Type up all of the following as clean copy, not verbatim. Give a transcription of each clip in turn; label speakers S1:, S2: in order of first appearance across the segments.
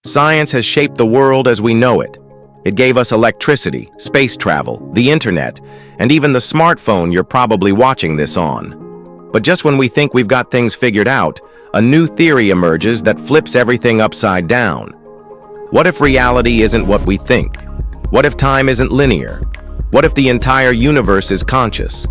S1: Science has shaped the world as we know it. It gave us electricity, space travel, the internet, and even the smartphone you're probably watching this on. But just when we think we've got things figured out, a new theory emerges that flips everything upside down. What if reality isn't what we think? What if time isn't linear? What if the entire universe is conscious?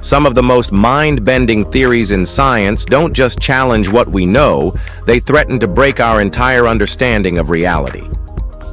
S1: Some of the most mind-bending theories in science don't just challenge what we know, they threaten to break our entire understanding of reality.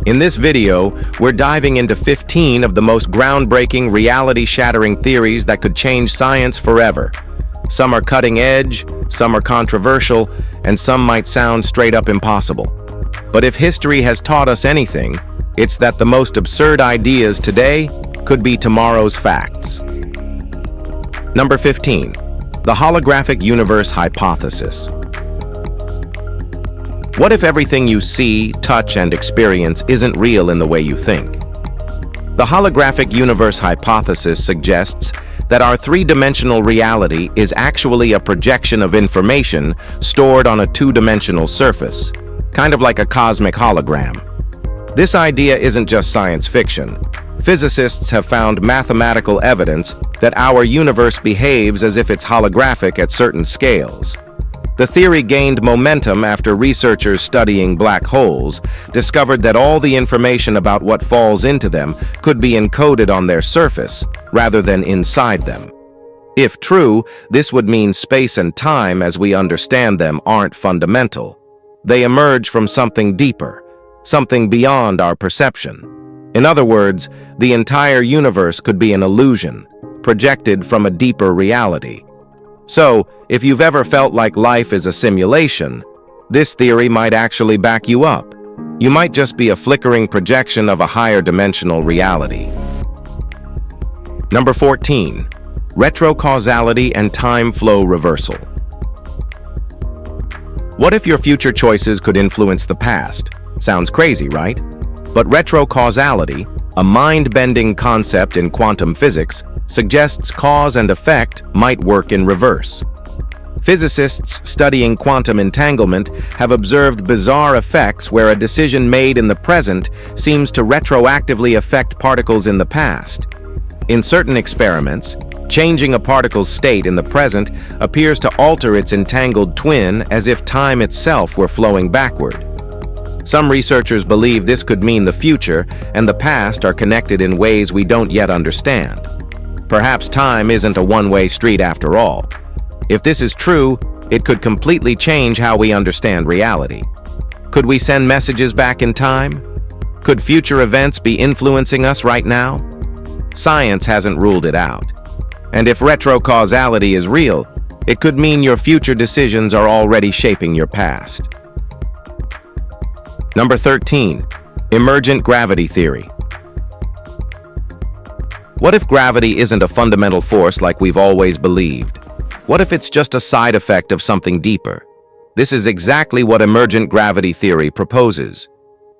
S1: In this video, we're diving into 15 of the most groundbreaking, reality-shattering theories that could change science forever. Some are cutting edge, some are controversial, and some might sound straight up impossible. But if history has taught us anything, it's that the most absurd ideas today could be tomorrow's facts. Number 15. The holographic universe hypothesis. What if everything you see, touch, and experience isn't real in the way you think? The holographic universe hypothesis suggests that our three-dimensional reality is actually a projection of information stored on a two-dimensional surface, kind of like a cosmic hologram. This idea isn't just science fiction. Physicists have found mathematical evidence that our universe behaves as if it's holographic at certain scales. The theory gained momentum after researchers studying black holes discovered that all the information about what falls into them could be encoded on their surface rather than inside them. If true, this would mean space and time as we understand them aren't fundamental. They emerge from something deeper, something beyond our perception. In other words, the entire universe could be an illusion, projected from a deeper reality. So, if you've ever felt like life is a simulation, this theory might actually back you up. You might just be a flickering projection of a higher dimensional reality. Number 14. Retrocausality and time flow reversal. What if your future choices could influence the past? Sounds crazy, right? But retrocausality, a mind-bending concept in quantum physics, suggests cause and effect might work in reverse. Physicists studying quantum entanglement have observed bizarre effects where a decision made in the present seems to retroactively affect particles in the past. In certain experiments, changing a particle's state in the present appears to alter its entangled twin as if time itself were flowing backward. Some researchers believe this could mean the future and the past are connected in ways we don't yet understand. Perhaps time isn't a one-way street after all. If this is true, it could completely change how we understand reality. Could we send messages back in time? Could future events be influencing us right now? Science hasn't ruled it out. And if retrocausality is real, it could mean your future decisions are already shaping your past. Number 13. Emergent gravity theory. What if gravity isn't a fundamental force like we've always believed? What if it's just a side effect of something deeper? This is exactly what emergent gravity theory proposes.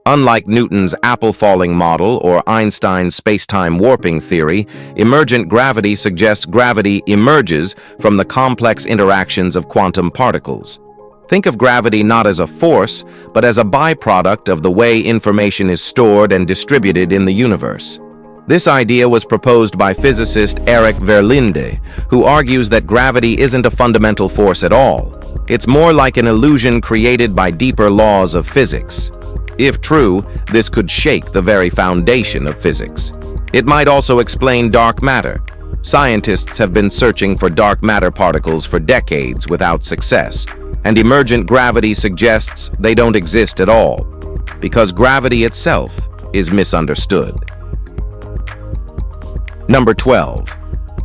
S1: Unlike Newton's apple-falling model or Einstein's space-time warping theory, emergent gravity suggests gravity emerges from the complex interactions of quantum particles. Think of gravity not as a force, but as a byproduct of the way information is stored and distributed in the universe. This idea was proposed by physicist Eric Verlinde, who argues that gravity isn't a fundamental force at all. It's more like an illusion created by deeper laws of physics. If true, this could shake the very foundation of physics. It might also explain dark matter. Scientists have been searching for dark matter particles for decades without success, and emergent gravity suggests they don't exist at all, because gravity itself is misunderstood. Number 12.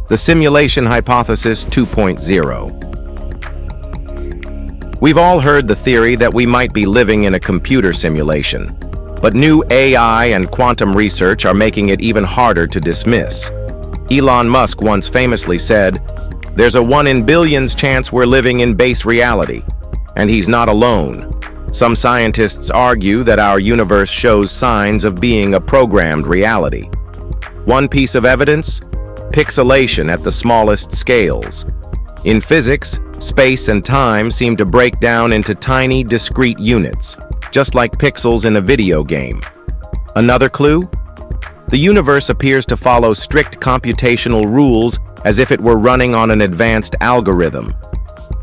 S1: The simulation hypothesis 2.0. We've all heard the theory that we might be living in a computer simulation, but new AI and quantum research are making it even harder to dismiss. Elon Musk once famously said, "There's a 1 in billions chance we're living in base reality." And he's not alone. Some scientists argue that our universe shows signs of being a programmed reality. One piece of evidence? Pixelation at the smallest scales. In physics, space and time seem to break down into tiny, discrete units, just like pixels in a video game. Another clue? The universe appears to follow strict computational rules as if it were running on an advanced algorithm.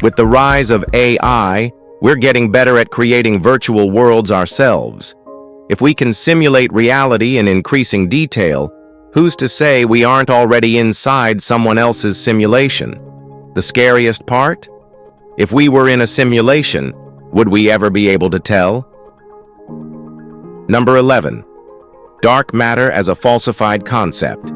S1: With the rise of AI, we're getting better at creating virtual worlds ourselves. If we can simulate reality in increasing detail, who's to say we aren't already inside someone else's simulation? The scariest part? If we were in a simulation, would we ever be able to tell? Number 11. Dark matter as a falsified concept.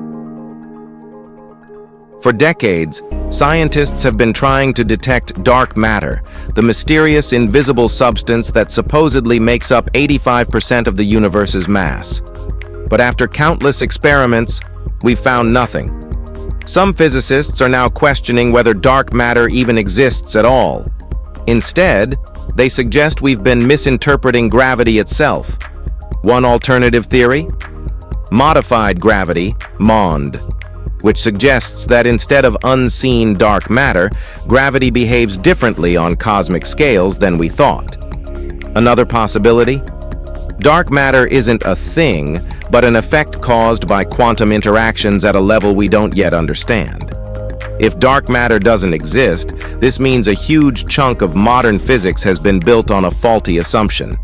S1: For decades, scientists have been trying to detect dark matter, the mysterious invisible substance that supposedly makes up 85% of the universe's mass. But after countless experiments, we've found nothing. Some physicists are now questioning whether dark matter even exists at all. Instead, they suggest we've been misinterpreting gravity itself. One alternative theory? Modified gravity, MOND, which suggests that instead of unseen dark matter, gravity behaves differently on cosmic scales than we thought. Another possibility? Dark matter isn't a thing, but an effect caused by quantum interactions at a level we don't yet understand. If dark matter doesn't exist, this means a huge chunk of modern physics has been built on a faulty assumption.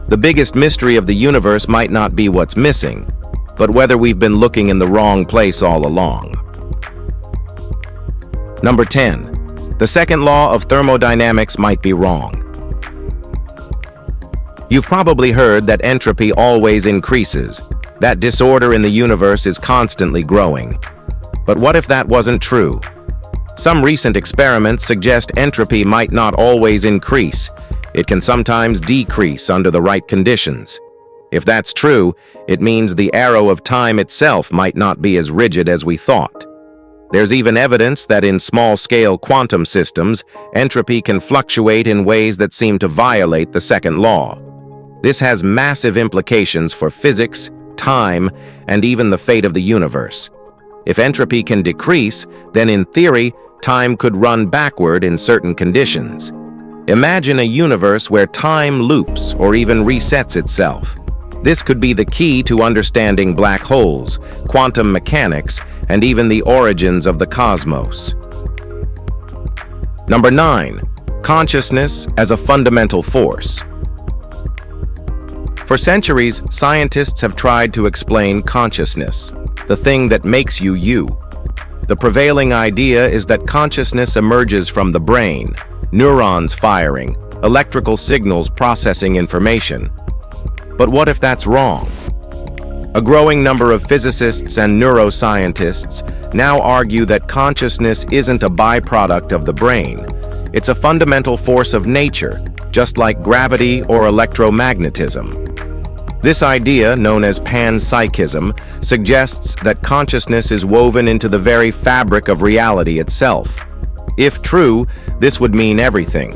S1: The biggest mystery of the universe might not be what's missing, but whether we've been looking in the wrong place all along. Number 10. The second law of thermodynamics might be wrong. You've probably heard that entropy always increases, that disorder in the universe is constantly growing. But what if that wasn't true? Some recent experiments suggest entropy might not always increase. It can sometimes decrease under the right conditions. If that's true, it means the arrow of time itself might not be as rigid as we thought. There's even evidence that in small-scale quantum systems, entropy can fluctuate in ways that seem to violate the second law. This has massive implications for physics, time, and even the fate of the universe. If entropy can decrease, then in theory, time could run backward in certain conditions. Imagine a universe where time loops or even resets itself. This could be the key to understanding black holes, quantum mechanics, and even the origins of the cosmos. Number 9. Consciousness as a fundamental force. For centuries, scientists have tried to explain consciousness, the thing that makes you you. The prevailing idea is that consciousness emerges from the brain, neurons firing, electrical signals processing information. But what if that's wrong? A growing number of physicists and neuroscientists now argue that consciousness isn't a byproduct of the brain. It's a fundamental force of nature, just like gravity or electromagnetism. This idea, known as panpsychism, suggests that consciousness is woven into the very fabric of reality itself. If true, this would mean everything.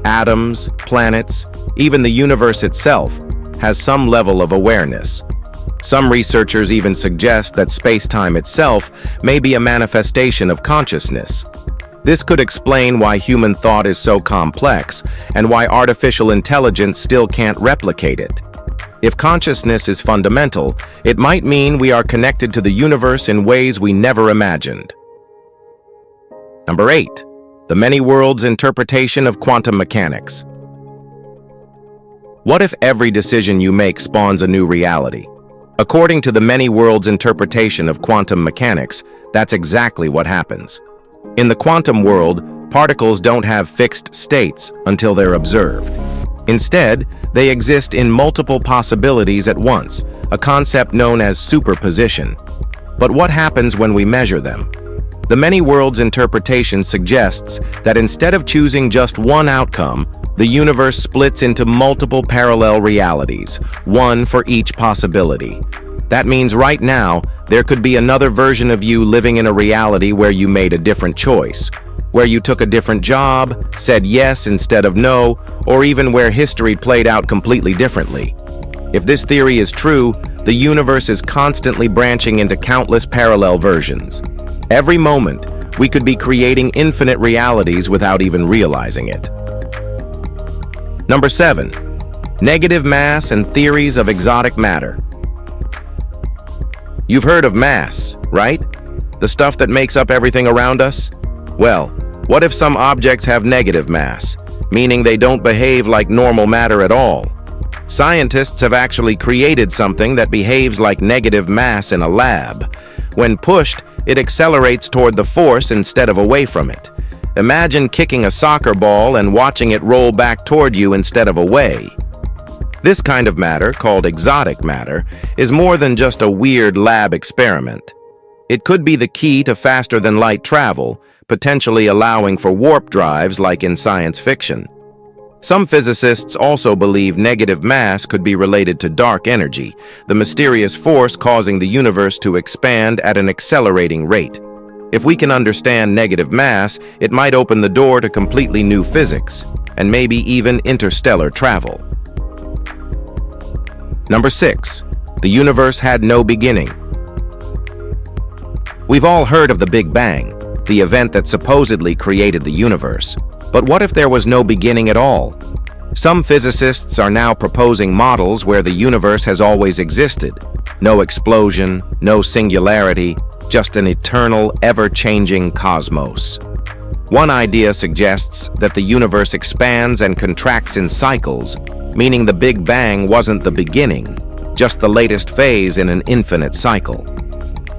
S1: Atoms, planets, even the universe itself has some level of awareness. Some researchers even suggest that space-time itself may be a manifestation of consciousness. This could explain why human thought is so complex and why artificial intelligence still can't replicate it. If consciousness is fundamental, it might mean we are connected to the universe in ways we never imagined. Number 8. The many worlds interpretation of quantum mechanics. What if every decision you make spawns a new reality? According to the many worlds interpretation of quantum mechanics, that's exactly what happens. In the quantum world, particles don't have fixed states until they're observed. Instead, they exist in multiple possibilities at once, a concept known as superposition. But what happens when we measure them? The many worlds interpretation suggests that instead of choosing just one outcome, the universe splits into multiple parallel realities, one for each possibility. That means right now, there could be another version of you living in a reality where you made a different choice, where you took a different job, said yes instead of no, or even where history played out completely differently. If this theory is true, the universe is constantly branching into countless parallel versions. Every moment, we could be creating infinite realities without even realizing it. Number 7. Negative mass and theories of exotic matter. You've heard of mass, right? The stuff that makes up everything around us? Well, what if some objects have negative mass, meaning they don't behave like normal matter at all? Scientists have actually created something that behaves like negative mass in a lab. When pushed, it accelerates toward the force instead of away from it. Imagine kicking a soccer ball and watching it roll back toward you instead of away. This kind of matter, called exotic matter, is more than just a weird lab experiment. It could be the key to faster-than-light travel, potentially allowing for warp drives like in science fiction. Some physicists also believe negative mass could be related to dark energy, the mysterious force causing the universe to expand at an accelerating rate. If we can understand negative mass, it might open the door to completely new physics, and maybe even interstellar travel. Number 6. The universe had no beginning. We've all heard of the Big Bang, the event that supposedly created the universe. But what if there was no beginning at all? Some physicists are now proposing models where the universe has always existed. No explosion, no singularity, just an eternal, ever-changing cosmos. One idea suggests that the universe expands and contracts in cycles, meaning the Big Bang wasn't the beginning, just the latest phase in an infinite cycle.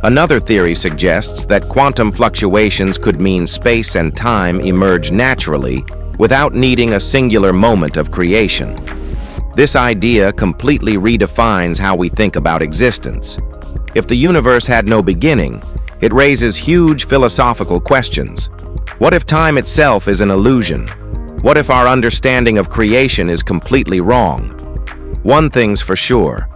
S1: Another theory suggests that quantum fluctuations could mean space and time emerge naturally without needing a singular moment of creation. This idea completely redefines how we think about existence. If the universe had no beginning, it raises huge philosophical questions. What if time itself is an illusion? What if our understanding of creation is completely wrong? One thing's for sure.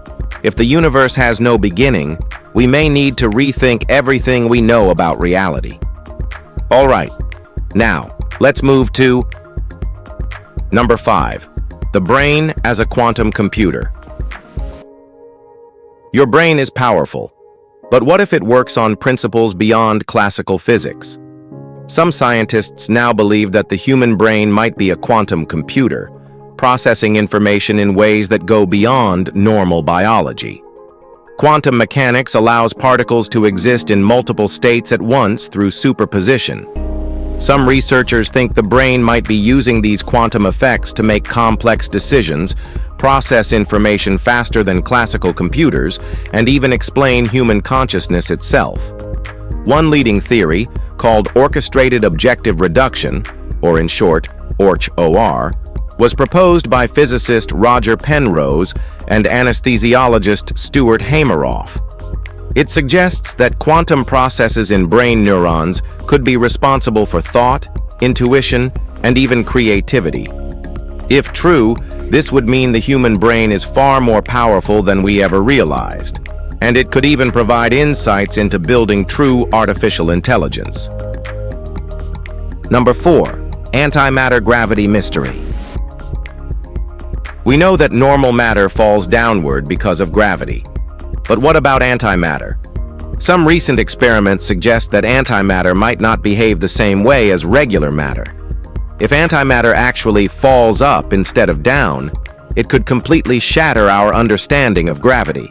S1: If the universe has no beginning, we may need to rethink everything we know about reality. All right, now, let's move to Number 5. The brain as a quantum computer. Your brain is powerful, but what if it works on principles beyond classical physics? Some scientists now believe that the human brain might be a quantum computer, processing information in ways that go beyond normal biology. Quantum mechanics allows particles to exist in multiple states at once through superposition. Some researchers think the brain might be using these quantum effects to make complex decisions, process information faster than classical computers, and even explain human consciousness itself. One leading theory, called orchestrated objective reduction, or in short, OR, was proposed by physicist Roger Penrose and anesthesiologist Stuart Hameroff. It suggests that quantum processes in brain neurons could be responsible for thought, intuition, and even creativity. If true, this would mean the human brain is far more powerful than we ever realized, and it could even provide insights into building true artificial intelligence. Number 4. Antimatter gravity mystery. We know that normal matter falls downward because of gravity. But what about antimatter? Some recent experiments suggest that antimatter might not behave the same way as regular matter. If antimatter actually falls up instead of down, it could completely shatter our understanding of gravity.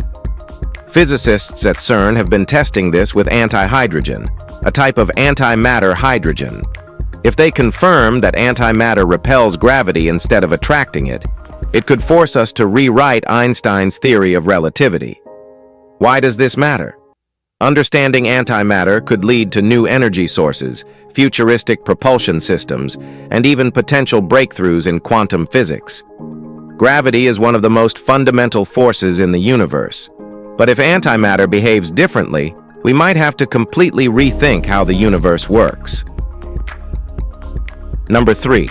S1: Physicists at CERN have been testing this with antihydrogen, a type of antimatter hydrogen. If they confirm that antimatter repels gravity instead of attracting it, it could force us to rewrite Einstein's theory of relativity. Why does this matter? Understanding antimatter could lead to new energy sources, futuristic propulsion systems, and even potential breakthroughs in quantum physics. Gravity is one of the most fundamental forces in the universe. But if antimatter behaves differently, we might have to completely rethink how the universe works. Number 3.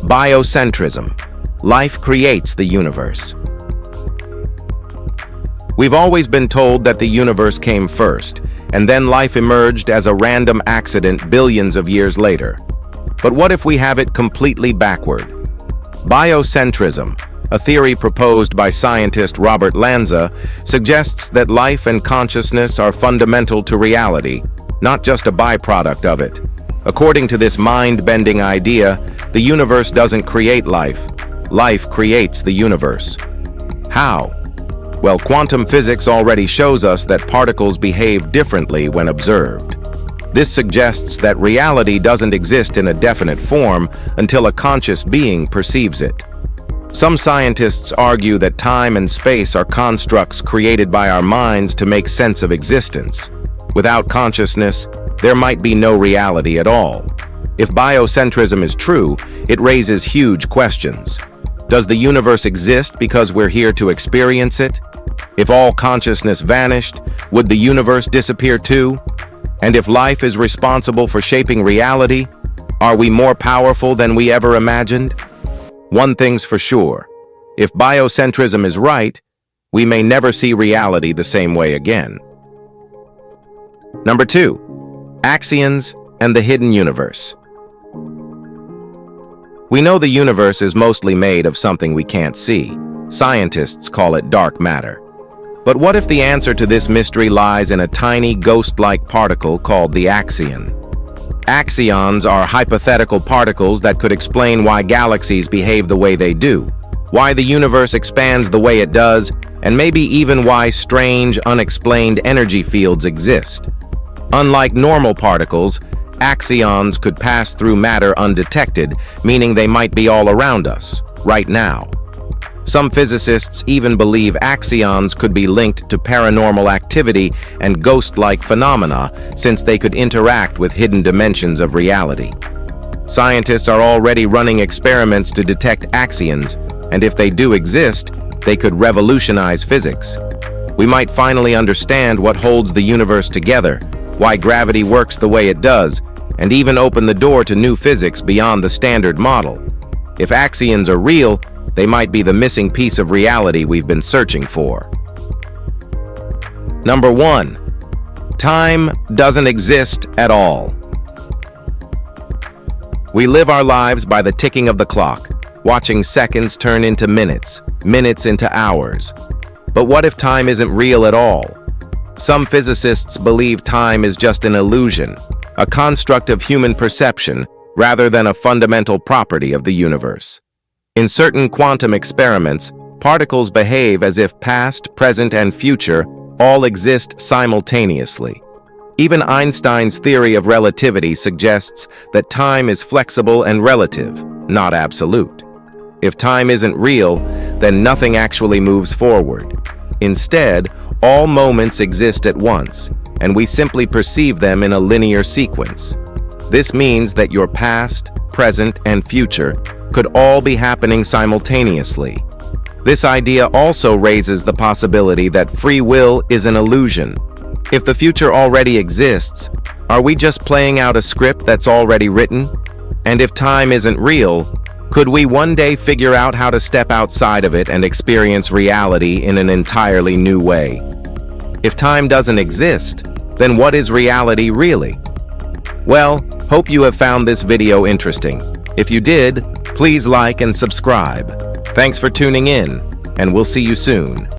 S1: Biocentrism. Life creates the universe. We've always been told that the universe came first, and then life emerged as a random accident billions of years later. But what if we have it completely backward? Biocentrism, a theory proposed by scientist Robert Lanza, suggests that life and consciousness are fundamental to reality, not just a byproduct of it. According to this mind-bending idea, the universe doesn't create life. Life creates the universe. How? Well, quantum physics already shows us that particles behave differently when observed. This suggests that reality doesn't exist in a definite form until a conscious being perceives it. Some scientists argue that time and space are constructs created by our minds to make sense of existence. Without consciousness, there might be no reality at all. If biocentrism is true, it raises huge questions. Does the universe exist because we're here to experience it? If all consciousness vanished, would the universe disappear too? And if life is responsible for shaping reality, are we more powerful than we ever imagined? One thing's for sure. If biocentrism is right, we may never see reality the same way again. Number 2. Axions and the hidden universe. We know the universe is mostly made of something we can't see. Scientists call it dark matter. But what if the answer to this mystery lies in a tiny ghost-like particle called the axion? Axions are hypothetical particles that could explain why galaxies behave the way they do, why the universe expands the way it does, and maybe even why strange, unexplained energy fields exist. Unlike normal particles, axions could pass through matter undetected, meaning they might be all around us, right now. Some physicists even believe axions could be linked to paranormal activity and ghost-like phenomena, since they could interact with hidden dimensions of reality. Scientists are already running experiments to detect axions, and if they do exist, they could revolutionize physics. We might finally understand what holds the universe together, why gravity works the way it does, and even open the door to new physics beyond the standard model. If axions are real, they might be the missing piece of reality we've been searching for. Number 1. Time doesn't exist at all. We live our lives by the ticking of the clock, watching seconds turn into minutes, minutes into hours. But what if time isn't real at all? Some physicists believe time is just an illusion, a construct of human perception, rather than a fundamental property of the universe. In certain quantum experiments, particles behave as if past, present, and future all exist simultaneously. Even Einstein's theory of relativity suggests that time is flexible and relative, not absolute. If time isn't real, then nothing actually moves forward. Instead, all moments exist at once, and we simply perceive them in a linear sequence. This means that your past, present, and future could all be happening simultaneously. This idea also raises the possibility that free will is an illusion. If the future already exists, are we just playing out a script that's already written? And if time isn't real, could we one day figure out how to step outside of it and experience reality in an entirely new way? If time doesn't exist, then what is reality really? Well, hope you have found this video interesting. If you did, please like and subscribe. Thanks for tuning in, and we'll see you soon.